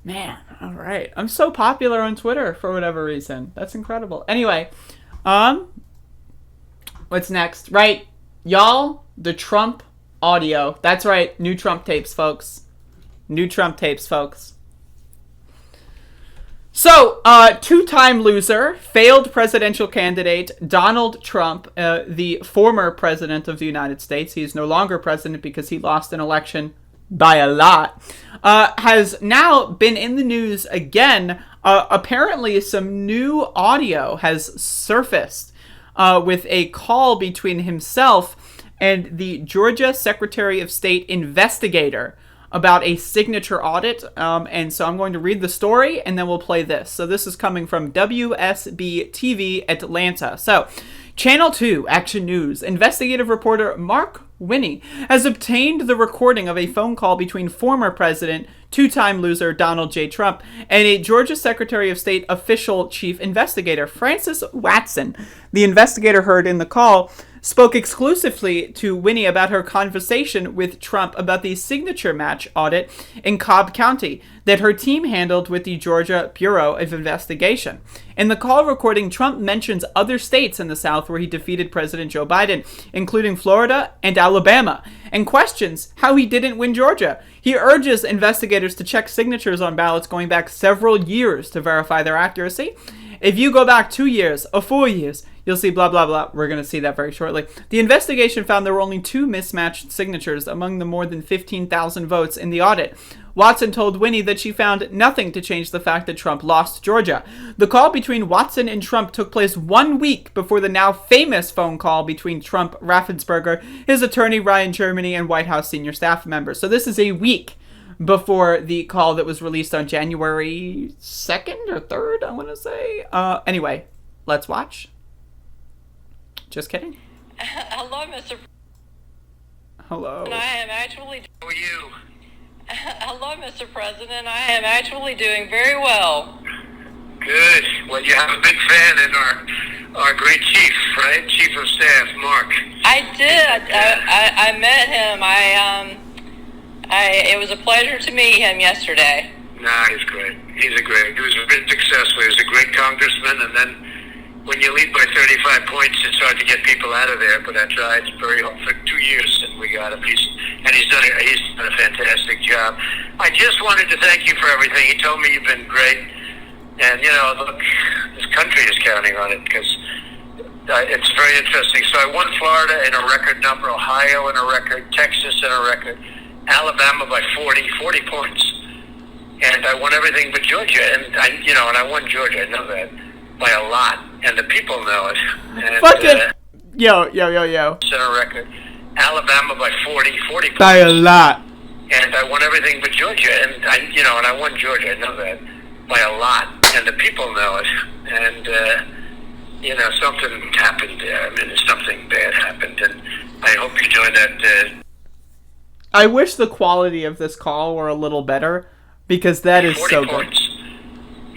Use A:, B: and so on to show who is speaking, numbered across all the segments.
A: Man, all right. I'm so popular on Twitter for whatever reason. That's incredible. Anyway, what's next? Right, y'all, the Trump audio. That's right, new Trump tapes, folks. New Trump tapes, folks. So, two-time loser, failed presidential candidate Donald Trump, the former president of the United States, he's no longer president because he lost an election by a lot, has now been in the news again. Apparently, some new audio has surfaced with a call between himself and the Georgia Secretary of State investigator about a signature audit. And so I'm going to read the story and then we'll play this. So this is coming from WSB TV Atlanta. So, Channel 2 Action News investigative reporter Mark Winnie has obtained the recording of a phone call between former president, two-time loser Donald J. Trump, and a Georgia Secretary of State official chief investigator, Francis Watson. The investigator heard in the call spoke exclusively to Winnie about her conversation with Trump about the signature match audit in Cobb County that her team handled with the Georgia Bureau of Investigation. In the call recording, Trump mentions other states in the South where he defeated President Joe Biden, including Florida and Alabama, and questions how he didn't win Georgia. He urges investigators to check signatures on ballots going back several years to verify their accuracy. If you go back 2 years or 4 years, you'll see blah, blah, blah. We're going to see that very shortly. The investigation found there were only 2 mismatched signatures among the more than 15,000 votes in the audit. Watson told Winnie that she found nothing to change the fact that Trump lost Georgia. The call between Watson and Trump took place 1 week before the now famous phone call between Trump, Raffensperger, his attorney Ryan Germany, and White House senior staff members. So this is a week before the call that was released on January 2nd or 3rd, I want to say. Anyway, let's watch. Just kidding.
B: Hello, Mr.
A: Hello.
B: I am actually...
C: How are you?
B: Hello, Mr. President. I am actually doing very well.
C: Good. Well, you have a big fan in our great chief, right? Chief of Staff, Mark.
B: I did. I met him. It was a pleasure to meet him yesterday.
C: Nah, he's great. He was very successful. He was a great congressman, and then when you lead by 35 points, it's hard to get people out of there, but I tried very hard for 2 years, and we got him. He's done a fantastic job. I just wanted to thank you for everything. He told me you've been great, and, look, this country is counting on it, because it's very interesting. So I won Florida in a record number, Ohio in a record, Texas in a record, Alabama by 40 points, and I won everything but Georgia, and I won Georgia, I know that, by a lot, and the people know it. And,
A: Fuck it. Yo.
C: Set a record. Alabama by 40 points.
A: By a lot.
C: And I won everything but Georgia, and I won Georgia, I know that, by a lot, and the people know it. And, something happened there. I mean, something bad happened, and I hope you're doing that.
A: I wish the quality of this call were a little better, because that is
C: 40
A: so
C: points.
A: good.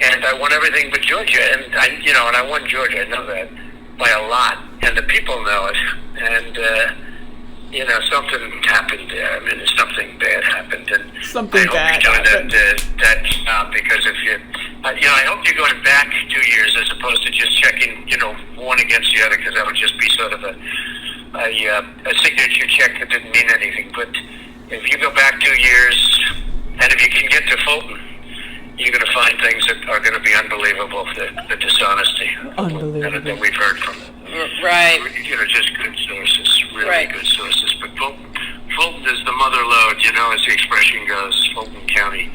C: And I won everything but Georgia, and I won Georgia, I know that, by a lot, and the people know it. And, something happened there. I mean, something bad happened, and
A: Something bad
C: I hope you're
A: happened.
C: doing that job, because if you, I hope you're going back 2 years as opposed to just checking, one against the other, because that would just be sort of a signature check that didn't mean anything. But if you go back 2 years, and if you can get to Fulton, you're going to find things that are going to be unbelievable, the dishonesty that we've heard from
B: Right.
C: just good sources, really
B: Right.
C: good sources. But Fulton is the mother lode, as the expression goes, Fulton County.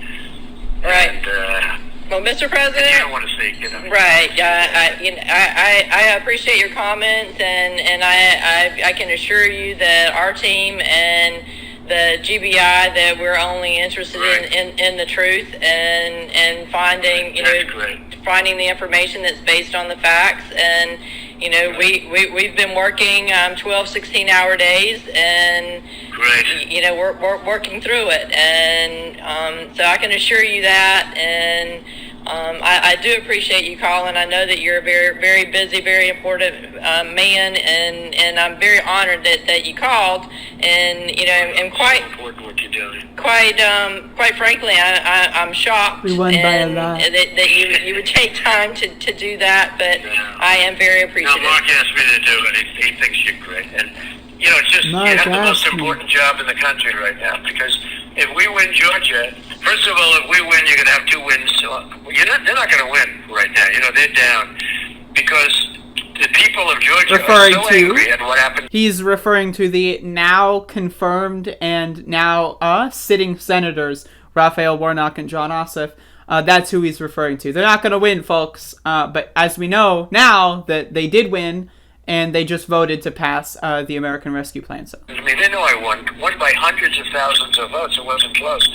B: Right.
C: And,
B: Well, Mr.
C: you
B: President.
C: don't want to say,
B: Right. I appreciate your comments, and I can assure you that our team and the GBI, that we're only interested
C: Right.
B: in the truth and finding
C: That's great.
B: finding the information that's based on the facts. And we've been working 12 16-hour days, and
C: Great.
B: we're working through it, and so I can assure you that. And I do appreciate you calling. I know that you're a very, very busy, very important man, and I'm very honored that you called. And and quite
C: so important what you're doing.
B: Quite frankly, I'm shocked.
A: We won by a lot.
B: That you would take time to do that, but
C: Yeah.
B: I am very appreciative.
C: No, Mark asked me to do it. He thinks you're great, and it's just
A: Mark
C: you have the most
A: asked me.
C: important job in the country right now, because if we win Georgia, first of all, if we win, you're going to have 2 wins. They're not going to win right now. They're down because the people of Georgia
A: Referring
C: are so
A: to-
C: angry at what happened.
A: He's referring to the now confirmed and now sitting senators, Raphael Warnock and John Ossoff. That's who he's referring to. They're not going to win, folks. But as we know now that they did win, and they just voted to pass the American Rescue Plan. So
C: I mean, they know I won by hundreds of thousands of votes. It wasn't close.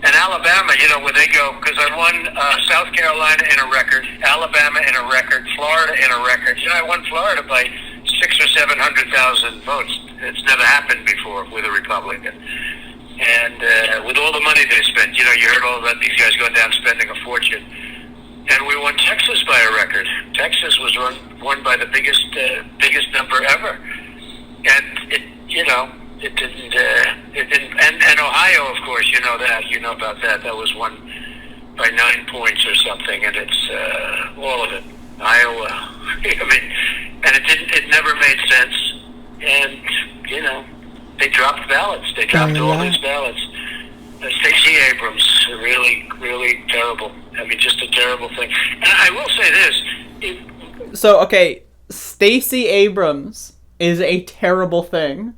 C: And Alabama, where they go, because I won South Carolina in a record, Alabama in a record, Florida in a record. I won Florida by 600,000 or 700,000 votes. It's never happened before with a Republican. And with all the money they spent, you heard all about these guys going down spending a fortune. And we won Texas by a record. Texas was won by the biggest number ever. And it didn't. And Ohio, of course, you know about that. That was won by 9 points or something. And it's all of it. Iowa. I mean, and it never made sense. And they dropped ballots. They dropped all these ballots. Stacey Abrams, really, really terrible. I mean, just a terrible thing. And I will say this.
A: So, okay, Stacey Abrams is a terrible thing.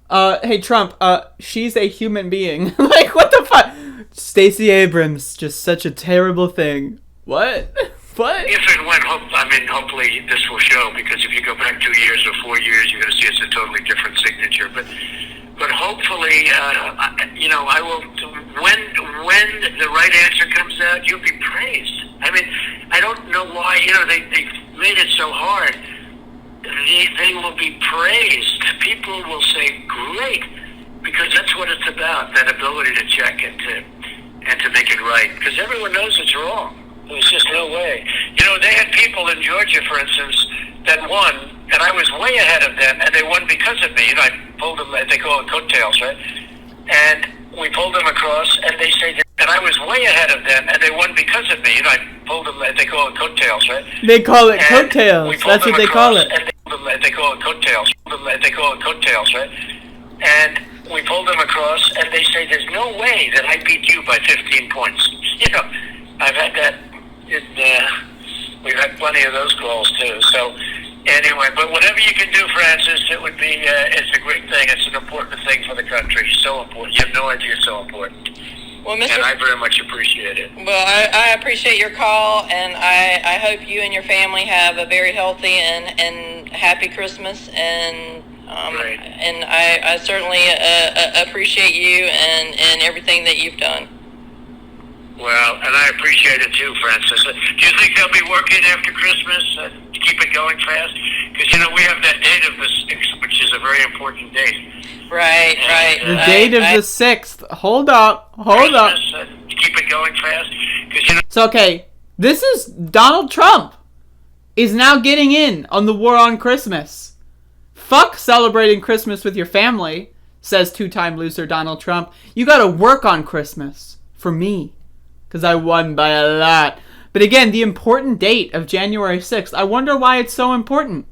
A: Hey, Trump, she's a human being. Like, what the fuck? Stacey Abrams, just such a terrible thing. What? What?
C: If and when, hopefully this will show, because if you go back 2 years or 4 years, you're going to see it's a totally different signature. But hopefully, I will. When the right answer comes out, you'll be praised. I mean, I don't know why. They made it so hard. They will be praised. People will say, "Great," because that's what it's about. That ability to check and to make it right. Because everyone knows it's wrong. There's just no way. They had people in Georgia, for instance, that won, and I was way ahead of them, and they won because of me. I pulled them, they call it coattails, right? And we pulled them across, and they say, and I was way ahead of them, and they won because of me. I pulled them, they call it coattails, right?
A: They call it
C: And
A: coattails.
C: we pulled
A: That's
C: them
A: what they
C: across,
A: call it.
C: And they call it coattails. They call it coattails, right? And we pulled them across, and they say, there's no way that I beat you by 15 points. I've had that. We've had plenty of those calls too. So anyway, but whatever you can do, Francis, it would be. It's a great thing. It's an important thing for the country. So important. You have no idea. So important.
B: Well, Mr.
C: And I very much appreciate it.
B: Well, I appreciate your call, and I hope you and your family have a very healthy and happy Christmas. And
C: Right.
B: and I certainly appreciate you and everything that you've done.
C: Well, and I appreciate it too, Francis. Do you think they'll be working after Christmas to keep it going fast? Because we have that date of the 6th, which is a very important date.
B: Right, right.
A: The date of the 6th. Hold up.
C: Christmas, to keep it going fast. Because
A: So, okay, this is Donald Trump is now getting in on the war on Christmas. Fuck celebrating Christmas with your family, says two-time loser Donald Trump. You gotta work on Christmas. For me. Because I won by a lot. But again, the important date of January 6th. I wonder why it's so important.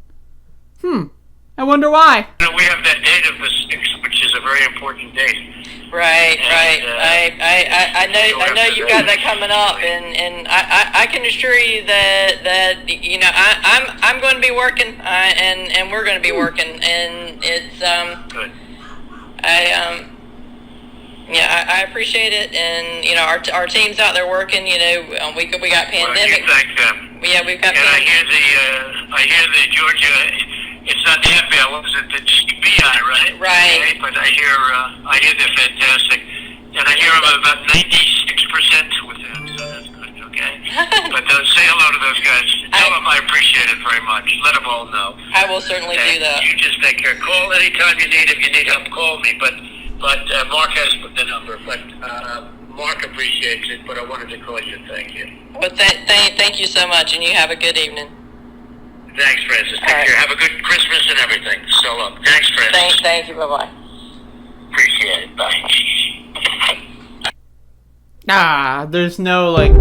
A: I wonder why.
C: we have that date of the 6th, which is a very important date.
B: Right, right. I know you've got that
C: Right.
B: coming up, and I can assure you that I'm going to be working, and we're going to be working, and it's
C: Good.
B: I appreciate it, and our team's out there working. We got
C: Well,
B: pandemic.
C: you thank them.
B: Yeah, we've got.
C: And I hear the Georgia. It's not the FBI. What was it? The GBI, right?
B: Right.
C: Okay, but I hear they're fantastic, and I hear I'm about 96% with them. So that's good. Okay. But say hello to those guys. Tell them I appreciate it very much. Let them all know.
B: I will certainly do
C: And
B: that.
C: you just take care. Call anytime you need. If you need help, call me. But Mark has the number. But Mark appreciates it, but I wanted to call you and thank you.
B: But thank you so much, and you have a good evening.
C: Thanks, Francis. Take
B: right.
C: care. Have a good Christmas and everything. So long. Thanks, Francis.
B: Thank you. Bye-bye.
C: Appreciate it. Bye.
A: There's no, like,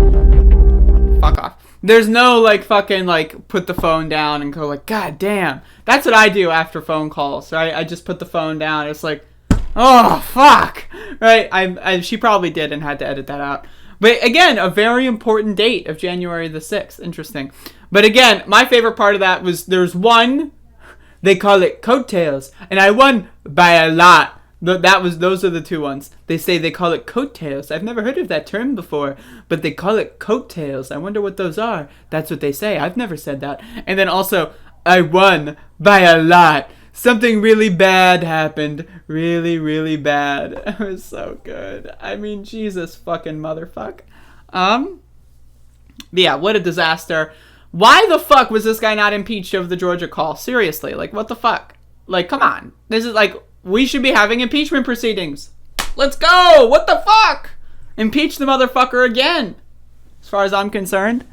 A: fuck off. There's no, like, fucking, like, put the phone down and go, like, God damn. That's what I do after phone calls, right? I just put the phone down. It's like, oh, fuck. Right? She probably did and had to edit that out. But again, a very important date of January the 6th. Interesting. But again, my favorite part of that was there's one, they call it coattails, and I won by a lot. Those are the two ones. They call it coattails. I've never heard of that term before, but they call it coattails. I wonder what those are. That's what they say. I've never said that. And then also, I won by a lot. Something really bad happened. Really, really bad. It was so good. I mean, Jesus fucking motherfuck. Yeah, what a disaster. Why the fuck was this guy not impeached over the Georgia call? Seriously, like, what the fuck? Like, come on. This is like, we should be having impeachment proceedings. Let's go! What the fuck? Impeach the motherfucker again. As far as I'm concerned.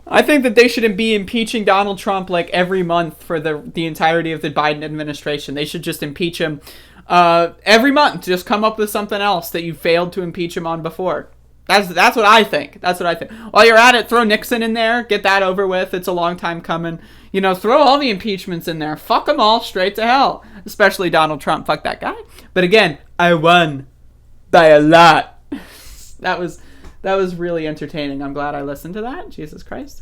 A: I think that they shouldn't be impeaching Donald Trump like every month for the entirety of the Biden administration. They should just impeach him every month. Just come up with something else that you failed to impeach him on before. That's what I think. That's what I think. While you're at it, throw Nixon in there. Get that over with. It's a long time coming. You know, throw all the impeachments in there. Fuck them all straight to hell. Especially Donald Trump. Fuck that guy. But again, I won by a lot. That was really entertaining. I'm glad I listened to that. Jesus Christ.